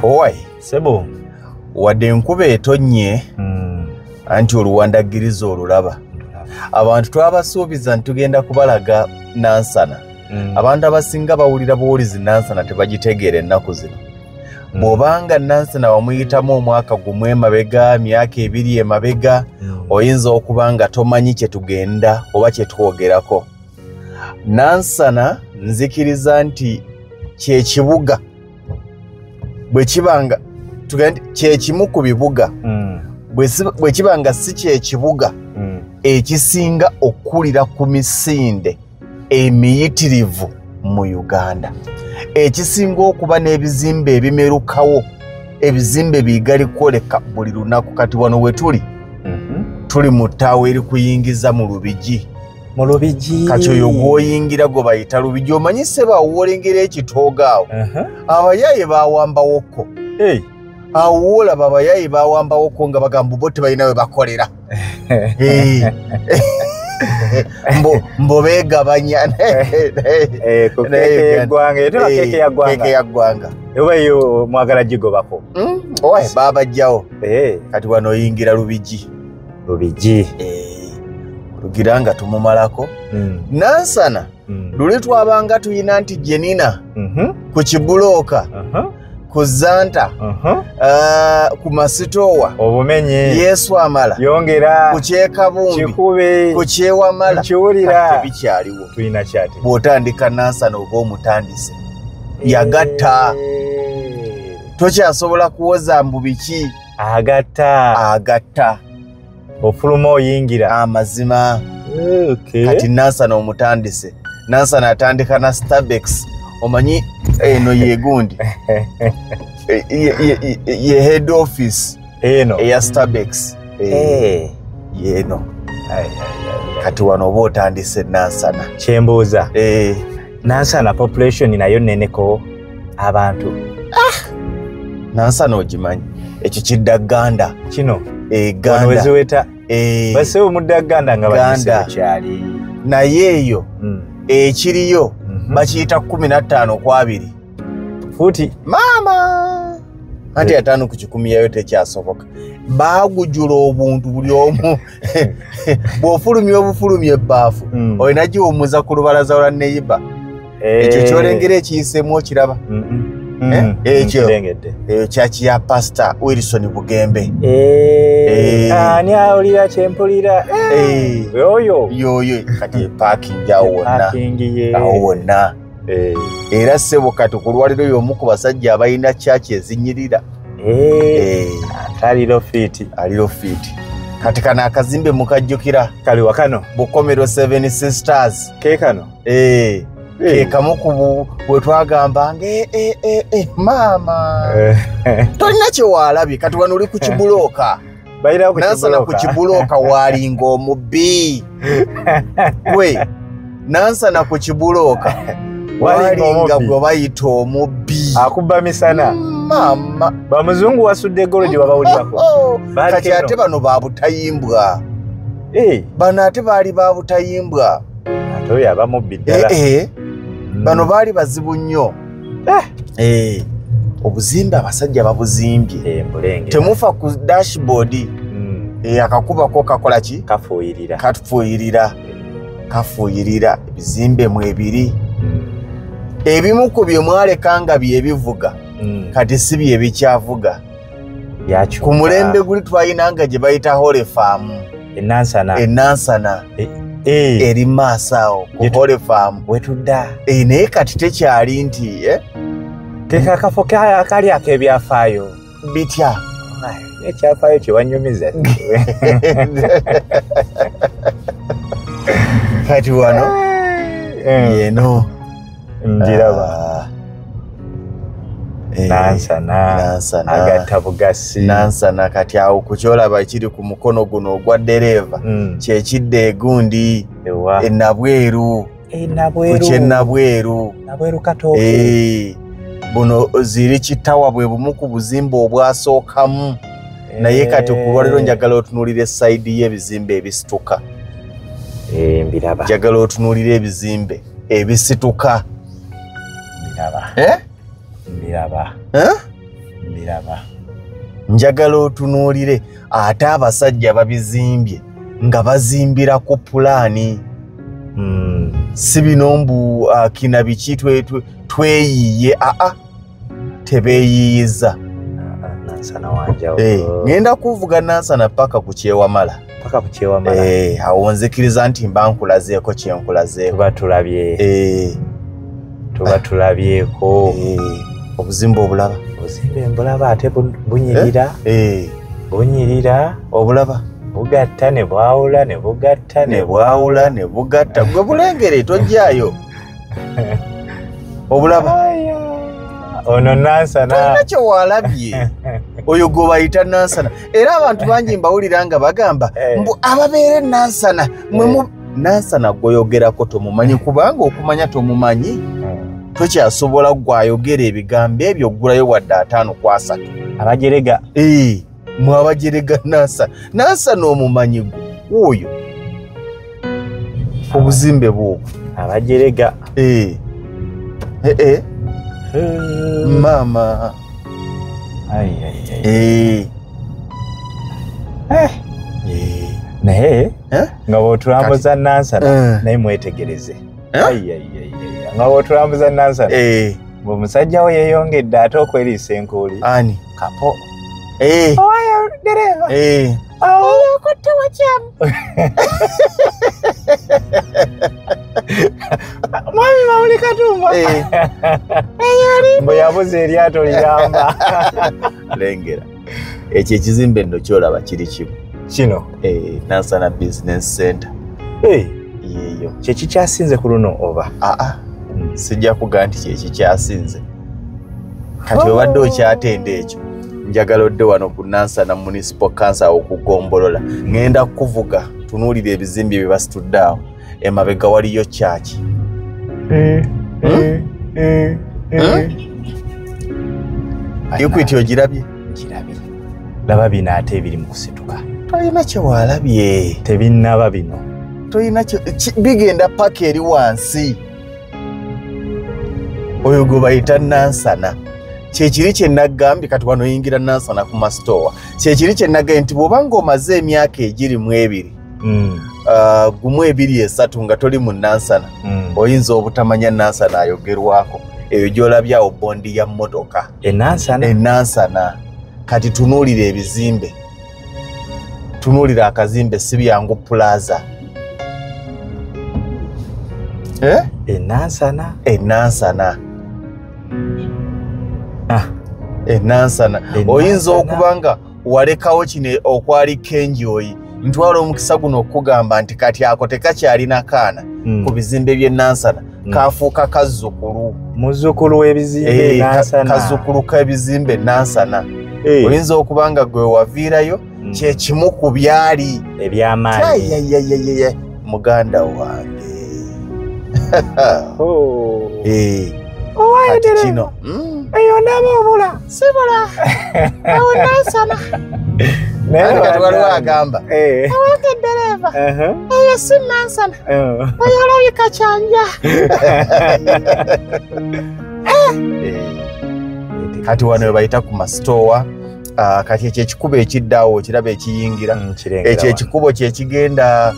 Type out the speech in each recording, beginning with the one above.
Owai sebo wadde enkuba etonnye anti oluwandagiriza olulaba abantu twabasuubiza ntugenda kubalaga Nansana abantu abasinga bawulira buwulizi Nansana tebagitegeera ennaku zino bw'obanga Nansana wamuyitamu omwaka gumu emabega myaka 2 emabega oyinza okuba nga tomanyi kye tugenda oba kye twogerako. Nansana nzikiriza nti kye kibuga bwe kibanga tugenda kye kimu ku bibuga bwe kibanga si kye kibuga ekisinga okulira ku misinde emiyitirivu mu Uganda, ekisinga okuba n'ebizimbe ebimerukawo, ebizimbe bigali kwoleka buli lunaku. Kati wano we tuli tuli mu ttaawo eri kuyingiza mu Lubigi. Kati oyo gw'oyingira gwe bayita Lubigi omanyi seba awolengera ekitooga awo abayaye bawambawoko awola babayaye bawambawoko nga bagamba bo tebalina we bakolera mbo begabanya keke ya gwanga ebayo mwagala jigobako oye babajjawo kati wano oyingira Lubigi lugira nga tumumalako. Nansana luli twabanga tuyina nti Jenina ku Kibulooka ku Zanta ku Masitowa obumenye Yesu amala yongera ku Kyekabumbi kikube ku Kyewamala kiwulira bikyaliwo tuyina kyate bw'otandika Nansana oba omutandise yagatta tokyasobola kuwoza mbu biki agatta ofuluma oyingira amazima. Kati Nansana omutandise Nansana atandika na Starbucks omanyi eno yegundi ye head office eno eya Starbucks yeno kati wano oba otandise Nansana kyembuuza Nansana population nayo neneko abantu Nansana ogimanyi ekyo kiddaganda kino Ganda weziweta base omuddaganda nga bayise kyali naye eyo ekiriyo bakiyita 15 futi mama anti 5 ku 10 yayo tekyasoboka bagujula obuntu buli omu bw'ofulumya obufulumya ebbaafu olina giwummuza ku lubalaza lwa neyiba ekyo kyolengera ekiyisemu okiraba ekyo kyakiya Pastor Wilson Bugembe ani awulira kyempulira yoyo kati parking awo wonna era ssebo kati ku lwaliro y'omu ku basajja abalina kyaki ezinyirira aliro fiti kati kana akazimbe mukajjukira kali wakano Bukomero 7 Sisters kekano kamu ku bwe twagambanga mama tolina kyewalabye kati wano oli ku Kibulooka Nansana ku Kibulooka walinga omubbi we Nansana ku Kibulooka walinga gwe bayita omubbi akubba misana mama bamuzungu wasudde goloji wabawulirako kati ate bano babutayimbwa bano ate baali babutayimbwa ate oyo abamubbi ddala bano baali bazibu nnyo obuzimbe abasajja babuzimbye temufa ku dashboard akakubako kakola ki kafuuyirira ebizimbe mu ebiri ebimu ku bye mwaleka nga byebivuga kati si bye bikyavuga ku mulembe guli twalina nga gye bayita Hole Farm Nansana eri maaso awo ku Hole Farm wetudda naye kati tekyali nti tekakafo kali ak'ebyafaayo bitya ekyafaayo kye wanyumiza kati wano yeno njiraba Nansana agatta bugasi Nansana kati awo kukyolaba kiri ku mukono guno ogwa dereva kyekidde egundi enabweru katooke buno ziri kitawa bwe bumu ku buzimbe obwasookamu naye kati ku lwaliro njagala otunuulira esayidi y'ebizimbe ebisituka njagala otunuulira ebizimbe ebisituka mbiraba. Njagala otunuulire ate abasajja babizimbye nga bazimbira ku pulaani. Si bino mbu kina biki tweyiiye tebeeyiiyiza. Nansana wanjawulo. Ngenda kuvuga Nansana paka ku Kyewamala. Paka ku Kyewamala. Awo nzikiriza nti mba nkulazeeko kyenkulazeeko. Tuba tulabyeko. Obuzimbe obulaba. Obuzimbe mbulaba ate bunyirira. Bunyirira. Obulaba. Bugatta ne bwawula ne bugatta ne bwawula ne bugatta. Gwe bulengere tojjaayo. Obulaba. Ono Nansana. Tolina kye walabye. Oyo gwe bayita Nansana. Era abantu bangi mbawulira nga bagamba mbu ababeera Nansana. Nansana gwoyogerako tomumanyi kubanga okumanya tomumanyi. Tokyasobola gwayogera ebigambo ebyo oggulayo wadde 5 ku 3. Abajerega. Mwe abajerega Nansana. Nansana omumanyi oyo. Obuzimbe bwobwo. Abajerega. Mama. Naye nga bw'otulambuza Nansana naye mwetegereze. Nga bw'otulambuza Nansana bw'omusajja we yeeyongedde ate okweriisa enkuuli. Ani? Kapo. Owayo dereva. Oyo kotte wakyamu. Mwami Mawuli Katumba. Mbu yabuze eryato liyamba. Lengera. Ekyo ekizimbe nno kyolaba kiri kimu. Kino? Nansana Business Center. Yeeyo. Kyeki kyasinze ku luno oba? Sijja kugaa nti kyeki kyasinze. Kati obadde okyatenda ekyo. Njagala odde wano ku Nansana Municipal Council okugombolola. Ngenda kuvuga tunuulira ebizimbe bye basitudde awo. Emabega waliyo kyaki. Equity ogirabye? Ngirabye. Laba bino ate ebiri mu kusituka. Tolina kye walabye. Tebinnaba bino. Tolina bigenda paka eri wansi. Oyo gwe bayita Nansana. Kyekiri kye nagambye kati wano oyingira Nansana ku masitowa. Kyekiri kye nagambye nti bw'obanga omaze emyaka egiri mu 2 gumu 2 nga toli mu Nansana oyinza obutamanya Nansana ayogerwako. Eyo gy'olabye awo bondi ya mmotoka. Nansana. Kati tunuulira ebizimbe. Tunuulira akazimbe Sibyangu Plaza. Nansana. Nansana. Oyinza okubanga walekawo kino okwali Kenjoyi. Ntwala omukisa guno okugamba nti kati ako tekakyalina kaana ku bizimbe by'e Nansana. Kafuuka kazzukulu. Muzzukulu w'ebizimbe Nansana. Kazzukulu k'ebizimbe Nansana. Oyinza okubanga gwe waviirayo kye kimu ku byali eby'amaanyi. Muganda wange. Kati kino eyo ndaba obula. Sibula. Awo Nansana. Naye kati waliwo agamba awange dereva eyo si Nansana oyo olabika kyanja. Kati wano we bayita ku masitowa. Kati ekyo ekikubo ekiddawo okiraba ekiyingira. Ekyo ekikubo kyekigenda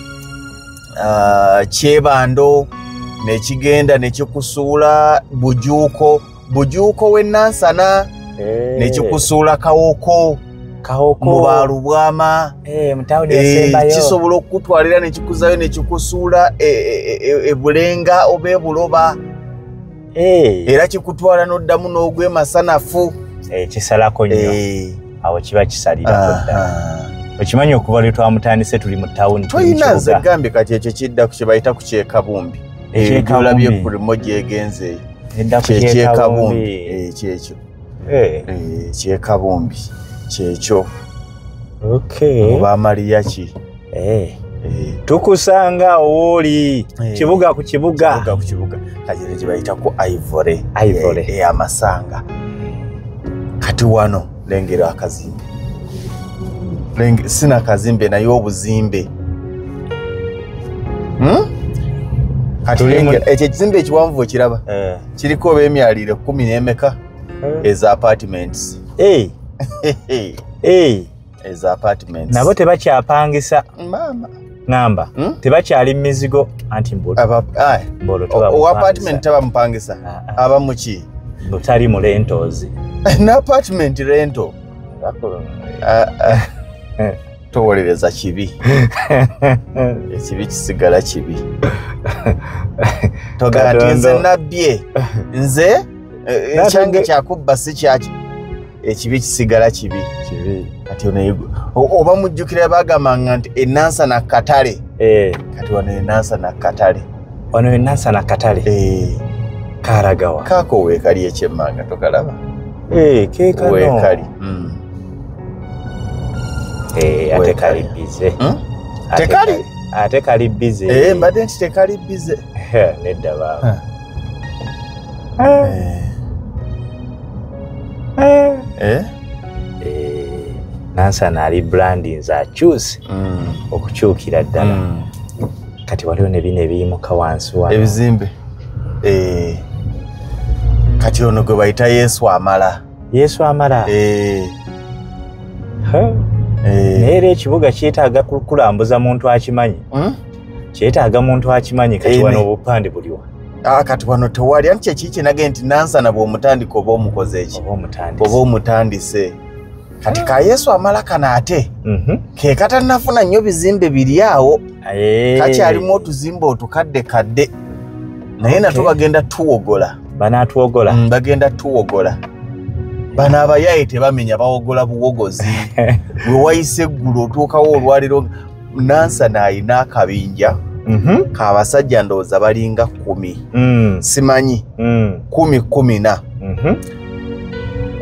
Kyebando nekigenda nekikusuula Bujuuko w'e Nansana nekikusuula Kawoko mu Baalubwama. Kisobola okukutwalira nekikuzayo nekikusuula e Bulenga oba e Buloba. Era kikutwala n'oddamu n'ogwe Masanafu. Kisalako nnyo. Awo kiba kisalirako ddala. Okimanyi okuva lwe twamutandise tuli mu tawuni. Toyina nze gambye kati ekyo kidda ku kye bayita ku Kyekabumbi. Gyolabye pulimo gyegenze. Kyekabumbi. Kyekyo. Kyekabumbi. Kyekyo. Oba Mariya ki? Tukusanga owooli. Kibuga ku kibuga. Kati gye bayita ku Ivory. Amasanga. Kati wano lengera akazimbe. Sina kazimbe naye obuzimbe. Kati lengera ekyo ekizimbe ekiwanvu okiraba. Kiriko oba emyaliro 10 n'emeka eza apartments. Ezo apartments. Nabo tebakyapangisa. Mama. Ngamba. Tebakyali mizigo anti mbolo. Mbolo tuba. Apartment taba mpangisa. Aba muki. Butali mu rentals. Na apartment rental. Towolereza kibi. Ekibi kisigala kibi. Togati nze nabbye. Nze ekyange kyakubba si kyaki. Ekibi kisigala kibi. Kati oba mujjukira bagamanga nti enansa na katale. Kati wano enansa na katale. Wano enansa na katale. Karagawa. Kako weekali ekyemmanga tokalaba. Keekano. Weekali. Ate kali bize. Tekali? Ate kali bize. Mbadde nti tekali bize. Nedda baba. Nansana ali branding za choose okukyukira ddala. Kati waliwo ne bino ebiyimuka wansi wano. Ebizimbe. Kati ono gwe bayita Yesu amala. Yesu amala. Naye ekibuga kyetaaga kukulambuza muntu akimanyi. Kyetaaga muntu akimanyi kati wano obupande buliwa. Kati wano tewali anti kyekiki nage nti Nansana bw'omutandika oba omukoze eki. Oba omutandise. Kati ka Yesu amala kana ate. Ke katanafuna nnyo bizimbe biri awo. Kakyalimu otuzimba otukadde kadde. Naye natu bagenda tuwogola. Banaatuwogola. Bagenda tuwogola. Bano abayaye tebamenya bawogola buwogozi. Bwe wayise eggulu otuukawo olwaliro Nansana ayina akabinja. Kabasajja ndowooza balinga 10. Simanyi. 10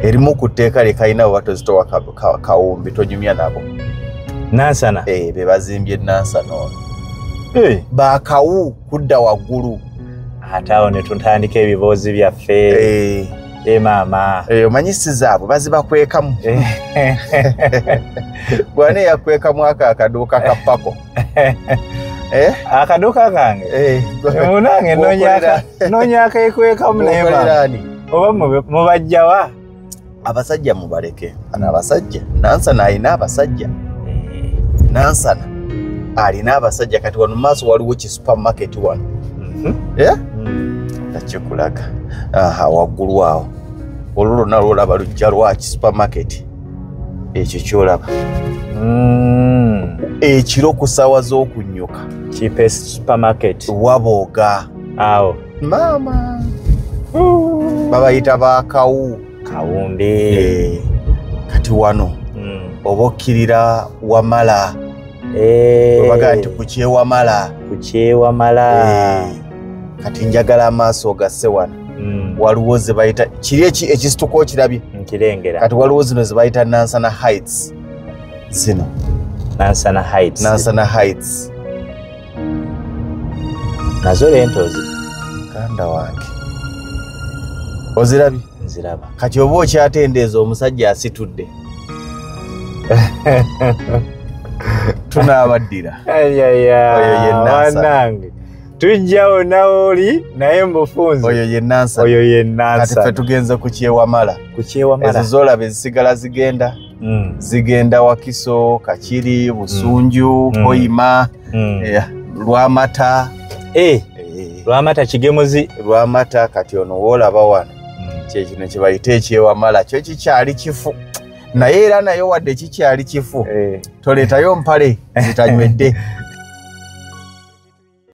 erimu ku tteeka lyekayina bwe batozitowa kawumbi tonyumya nabo. Nansana. Be bazimbye Nansana ono. Bakawu kudda waggulu. Ate awo ne tutandika ebiboozi byaffe. Maama. Omanyi sizaabwe bazibakwekamu. Bwane yakwekamu akaduuka ka pako. Akaduuka kange. Munange noonyaka ekwekamu naye maama. Oba mubajjawa. Abasajja mubaleke. Ana abasajja. Nansana alina abasajja. Nansana alina abasajja kati wano maaso waliwo ki supermarket wano. Takikulaga. Waggulu awo. Olwo nalwolaba lujja lwaki supermarket. Ekyo kyolaba. Ekiro ku ssaawa z'okunnyuka. Cheapest supermarket. Wabooga. Awo. Maama. Babayita baakawu. Kawumbi. Kati wano. Oba okkirira Wamala. Baga nti ku kyewamala. Ku kyewamala. Kati njagala amaaso gasse wano. Waliwo ze bayita kiri ekisituko kirabye. Nkirengera. Kati waliwo zino ze bayita Nansana Heights. Zino. Nansana Heights. Nansana Heights. Nazo rentals. Kanda wange. Ozirabye? Nziraba. Kati oba okyatendeeza omusajja asitudde. Tunaabaddira. Oyo ye Nansana. Tujjawo naoli naye mbufunze. Oyo ye Nansana. Oyo ye Nansana. Kati ffe tugenze ku kyewamala. Ku kyewamala. Ezo zolaba ezisigala zigenda. Zigenda Wakiso, Kakiri, Busunju, Hoima, Lwamata. Lwamata Kigemuzi. Lwamata kati ono woolaba wano. Kyekino kye bayita ekyewamala kyo kikyali kifu. Naye era nayo wadde kikyali kifu. Toleetayo mpale zitanywedde.